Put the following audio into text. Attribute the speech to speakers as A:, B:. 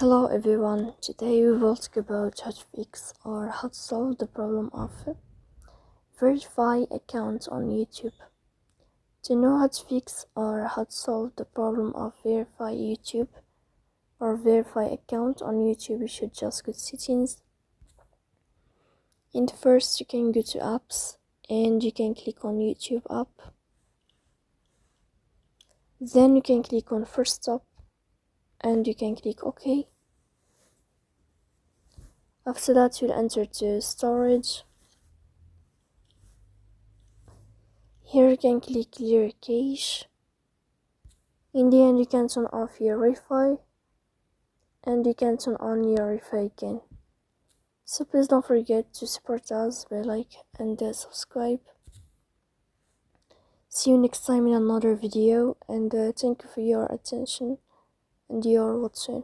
A: Hello everyone, today we will talk about how to fix or how to solve the problem of verify account on YouTube. To know how to fix or how to solve the problem of verify YouTube or verify account on YouTube, you should just go to settings. And first you can go to apps and you can click on YouTube app. Then you can click on first stop and you can click OK. After that, you'll enter to storage. Here you can click clear cache. In the end, you can turn off your Wi-Fi and you can turn on your Wi-Fi again. So please don't forget to support us by like and subscribe. See you next time in another video, and thank you for your attention and your watching.